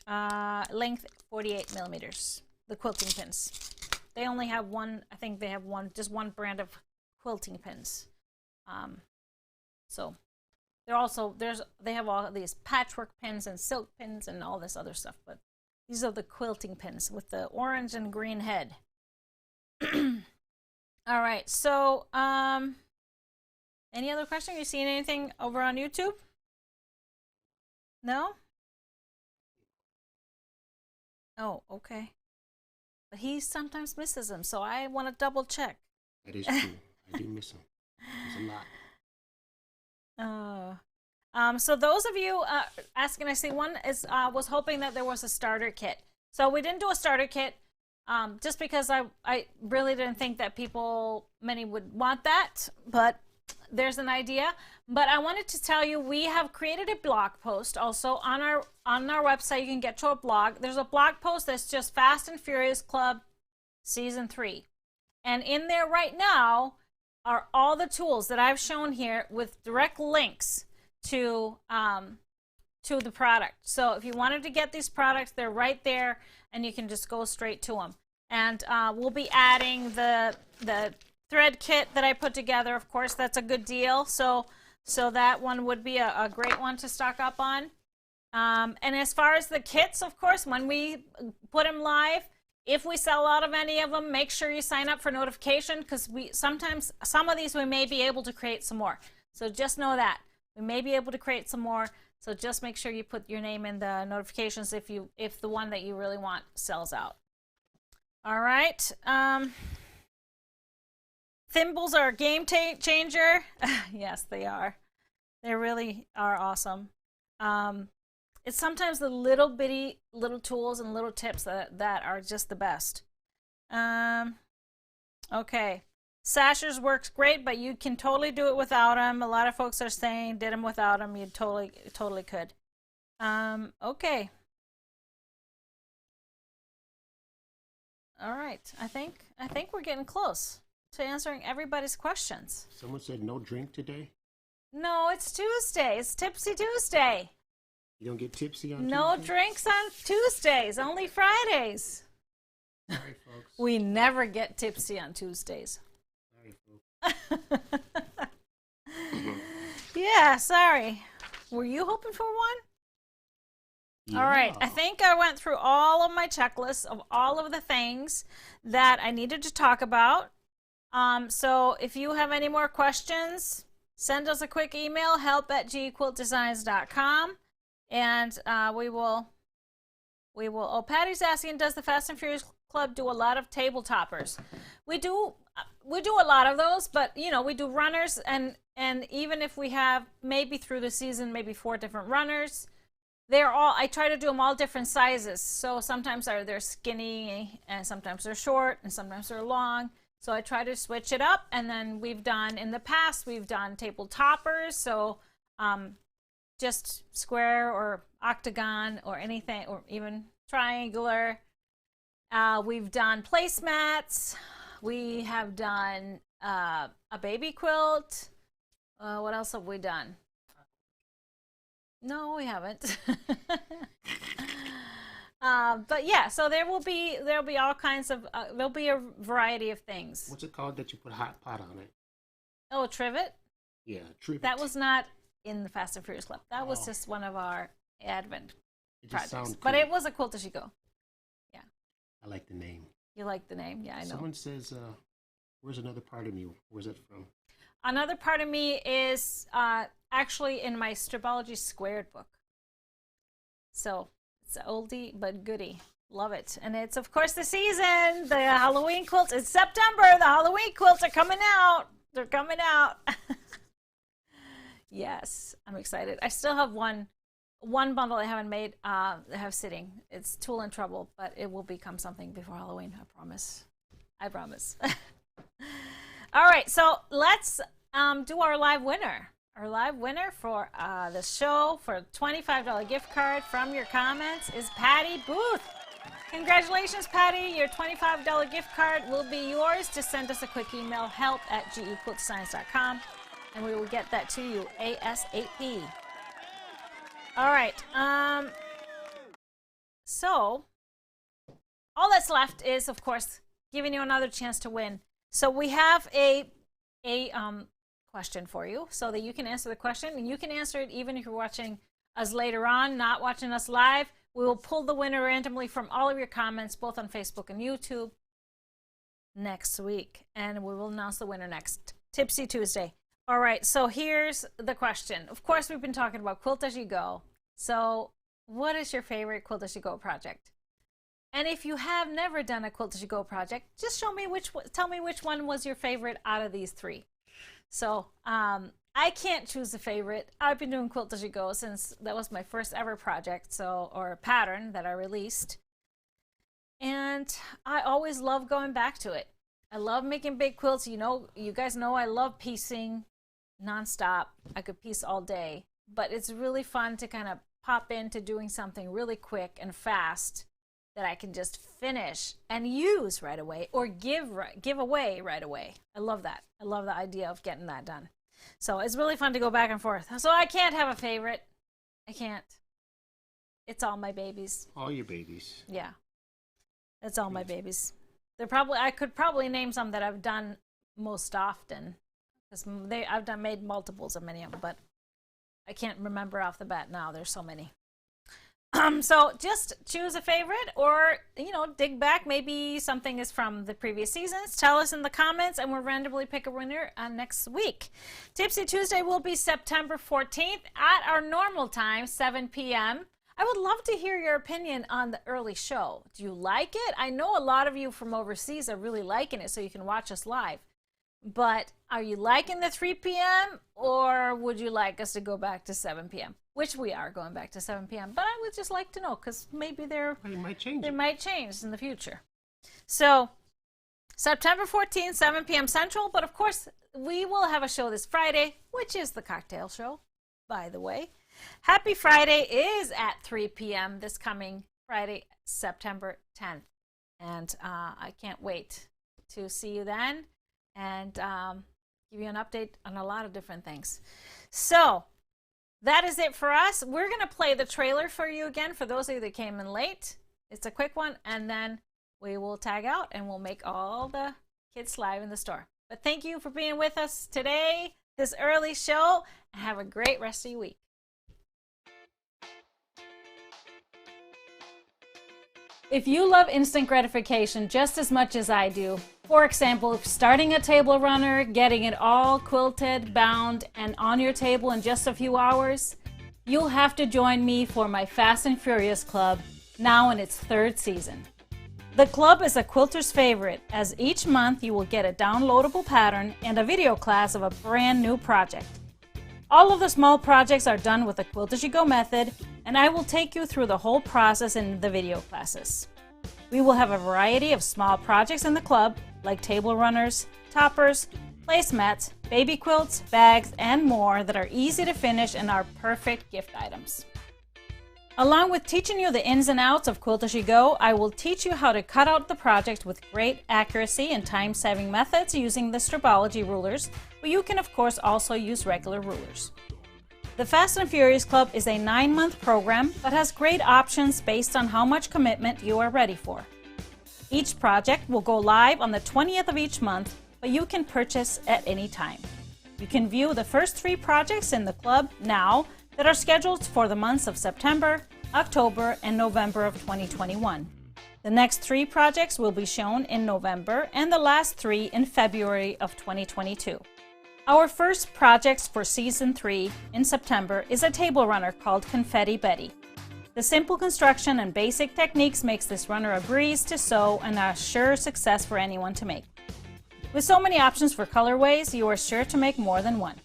Length 48 millimeters. The quilting pins. They only have one. I think they have just one brand of quilting pins. So they have all these patchwork pins and silk pins and all this other stuff. But these are the quilting pins with the orange and green head. All right. So any other question? You seen anything over on YouTube? No? Oh, okay. But he sometimes misses them, so I want to double check. That is true. I do miss them. There's a lot. So those of you asking, I see one is was hoping that there was a starter kit. So we didn't do a starter kit just because I really didn't think that many would want that, but there's an idea. But I wanted to tell you, we have created a blog post also on our website. You can get to a blog. There's a blog post that's just Fast and Furious Club Season 3. And in there right now are all the tools that I've shown here with direct links to the product. So if you wanted to get these products, they're right there, and you can just go straight to them. And we'll be adding the thread kit that I put together. Of course, that's a good deal. So that one would be a great one to stock up on. And as far as the kits, of course, when we put them live, if we sell out of any of them, make sure you sign up for notification, because sometimes some of these we may be able to create some more. So just know that we may be able to create some more. So just make sure you put your name in the notifications if the one that you really want sells out. All right. Thimbles are a game changer. Yes, they are. They really are awesome. It's sometimes the little bitty little tools and little tips that are just the best. Okay. Sashers works great, but you can totally do it without them. A lot of folks are saying did them without them. You totally could. Okay. All right. I think we're getting close to answering everybody's questions. Someone said no drink today? No, it's Tuesday. It's Tipsy Tuesday. You don't get tipsy on No Tuesday? drinks on Tuesdays, only Fridays. Sorry, folks. We never get tipsy on Tuesdays. Sorry, folks. Yeah, sorry. Were you hoping for one? Yeah. All right. I think I went through all of my checklists of all of the things that I needed to talk about. So if you have any more questions, send us a quick email, help@gquiltdesigns.com, and we will. Oh, Patty's asking, does the Fast and Furious Club do a lot of table toppers? We do a lot of those, but we do runners, and even if we have maybe through the season maybe 4 different runners, I try to do them all different sizes. So sometimes they're skinny, and sometimes they're short, and sometimes they're long. So I try to switch it up. And then in the past, we've done table toppers. So just square or octagon or anything, or even triangular. We've done placemats. We have done a baby quilt. What else have we done? No, we haven't. But yeah, so there'll be all kinds of there'll be a variety of things. What's it called that you put a hot pot on it? Oh, trivet? Yeah, trivet. That was not in the Fast and Furious Club. That was just one of our Advent projects. Cool. But it was a quilt as you go. Yeah. I like the name. You like the name? Yeah, I know. Someone says, where's another part of me? Where's it from? Another part of me is actually in my Stripology Squared book. So it's an oldie but goodie. Love it. And it's, of course, the season. The Halloween quilts. It's September. The Halloween quilts are coming out. They're coming out. Yes, I'm excited. I still have one bundle I haven't made, I have sitting. It's tool and trouble, but it will become something before Halloween. I promise. I promise. All right, so let's do our live winner. Our live winner for the show for a $25 gift card from your comments is Patty Booth. Congratulations, Patty. Your $25 gift card will be yours. Just send us a quick email, help@gequiltscience.com, and we will get that to you ASAP. All right. So all that's left is, of course, giving you another chance to win. So we have a question for you so that you can answer the question, and you can answer it even if you're watching us later on, not watching us live. We will pull the winner randomly from all of your comments, both on Facebook and YouTube, next week, and we will announce the winner next Tipsy Tuesday. All right, so here's the question. Of course, we've been talking about Quilt As You Go. So what is your favorite Quilt As You Go project? And if you have never done a Quilt As You Go project, just tell me which one was your favorite out of these three. So I can't choose a favorite. I've been doing Quilt As You Go since that was my first ever project, or pattern that I released. And I always love going back to it. I love making big quilts. You guys know I love piecing nonstop. I could piece all day, but it's really fun to kind of pop into doing something really quick and fast that I can just finish and use right away, or give away right away. I love that. I love the idea of getting that done. So it's really fun to go back and forth. So I can't have a favorite. I can't. It's all my babies. All your babies. Yeah. It's all my babies. I could probably name some that I've done most often, because I've made multiples of many of them, but I can't remember off the bat now. There's so many. So just choose a favorite, or dig back. Maybe something is from the previous seasons. Tell us in the comments, and we'll randomly pick a winner next week. Tipsy Tuesday will be September 14th at our normal time, 7 p.m. I would love to hear your opinion on the early show. Do you like it? I know a lot of you from overseas are really liking it, so you can watch us live. But are you liking the 3 p.m. or would you like us to go back to 7 p.m.? Which we are going back to 7 p.m. But I would just like to know, because maybe they might change in the future. So September 14th, 7 p.m. Central. But of course, we will have a show this Friday, which is the cocktail show, by the way. Happy Friday is at 3 p.m. this coming Friday, September 10th. And I can't wait to see you then and give you an update on a lot of different things. So that is it for us. We're going to play the trailer for you again, for those of you that came in late. It's a quick one, and then we will tag out and we'll make all the kits live in the store. But thank you for being with us today, this early show, and have a great rest of your week. If you love instant gratification just as much as I do, for example, starting a table runner, getting it all quilted, bound, and on your table in just a few hours, you'll have to join me for my Fast and Furious Club, now in its third season. The club is a quilter's favorite, as each month you will get a downloadable pattern and a video class of a brand new project. All of the small projects are done with the Quilt As You Go method, and I will take you through the whole process in the video classes. We will have a variety of small projects in the club, like table runners, toppers, placemats, baby quilts, bags, and more that are easy to finish and are perfect gift items. Along with teaching you the ins and outs of Quilt As You Go, I will teach you how to cut out the project with great accuracy and time-saving methods using the Strabology rulers, but you can of course also use regular rulers. The Fast and Furious Club is a 9-month program but has great options based on how much commitment you are ready for. Each project will go live on the 20th of each month, but you can purchase at any time. You can view the first 3 projects in the club now that are scheduled for the months of September, October, and November of 2021. The next 3 projects will be shown in November and the last 3 in February of 2022. Our first project for Season 3 in September is a table runner called Confetti Betty. The simple construction and basic techniques makes this runner a breeze to sew and a sure success for anyone to make. With so many options for colorways, you are sure to make more than one.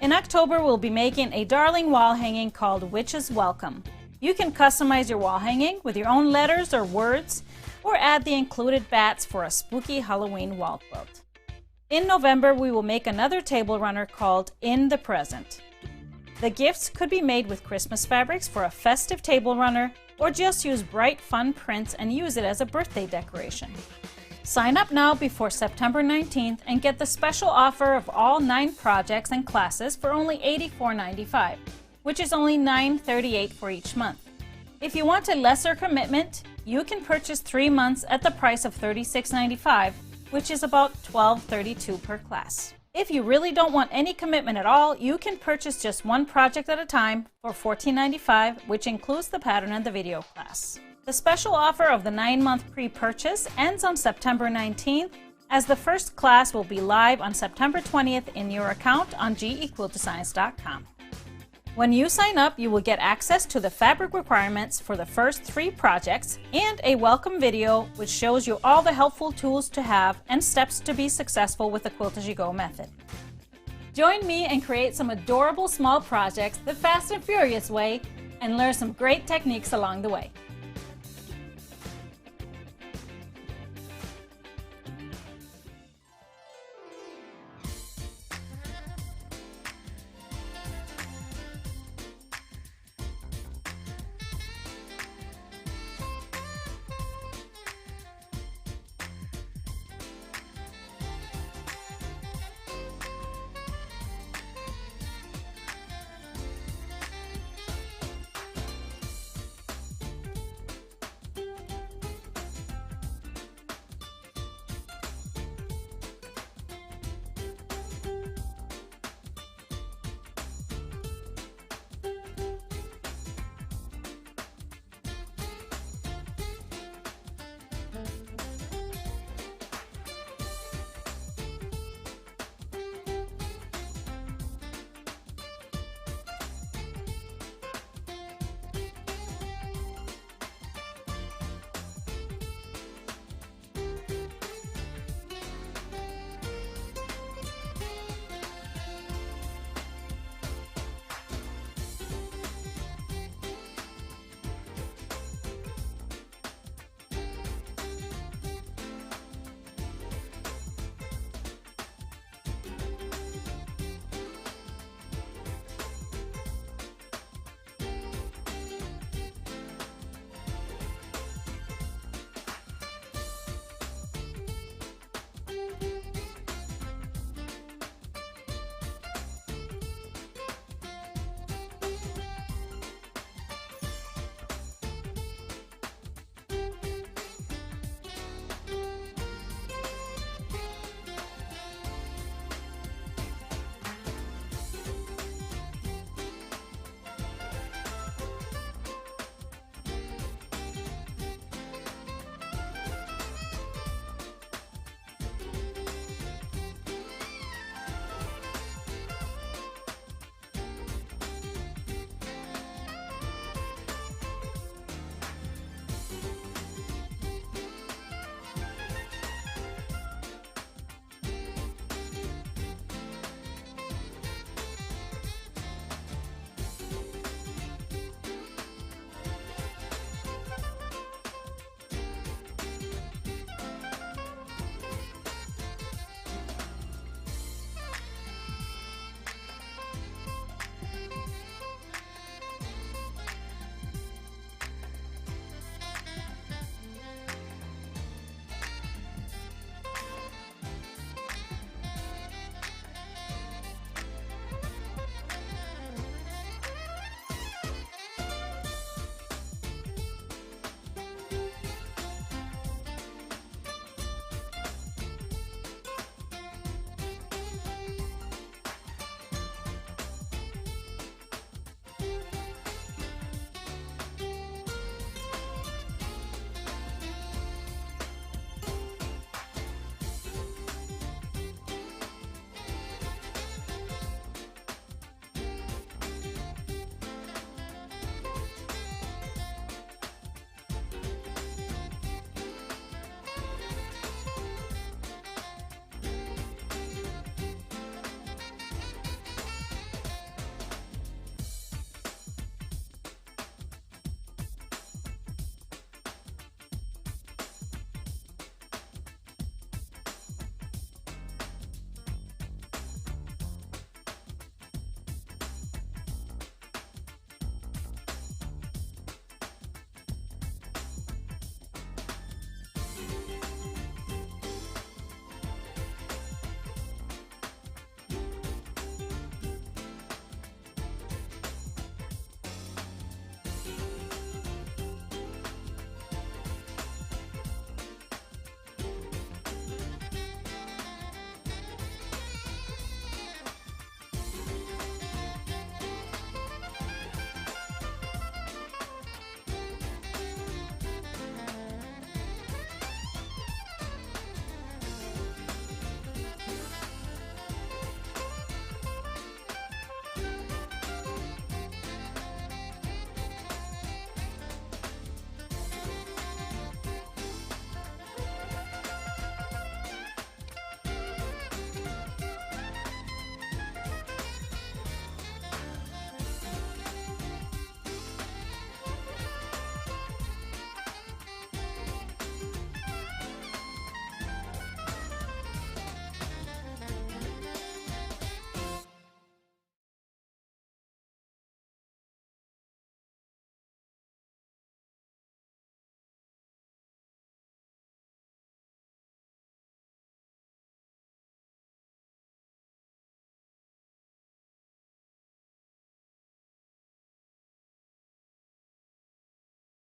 In October, we'll be making a darling wall hanging called Witch's Welcome. You can customize your wall hanging with your own letters or words, or add the included bats for a spooky Halloween wall quilt. In November, we will make another table runner called In the Present. The gifts could be made with Christmas fabrics for a festive table runner, or just use bright, fun prints and use it as a birthday decoration. Sign up now before September 19th and get the special offer of all 9 projects and classes for only $84.95, which is only $9.38 for each month. If you want a lesser commitment, you can purchase 3 months at the price of $36.95, which is about $12.32 per class. If you really don't want any commitment at all, you can purchase just 1 project at a time for $14.95, which includes the pattern and the video class. The special offer of the 9-month pre-purchase ends on September 19th, as the first class will be live on September 20th in your account on gequiltdesigns.com. When you sign up, you will get access to the fabric requirements for the first 3 projects and a welcome video which shows you all the helpful tools to have and steps to be successful with the Quilt As You Go method. Join me and create some adorable small projects the fast and furious way and learn some great techniques along the way.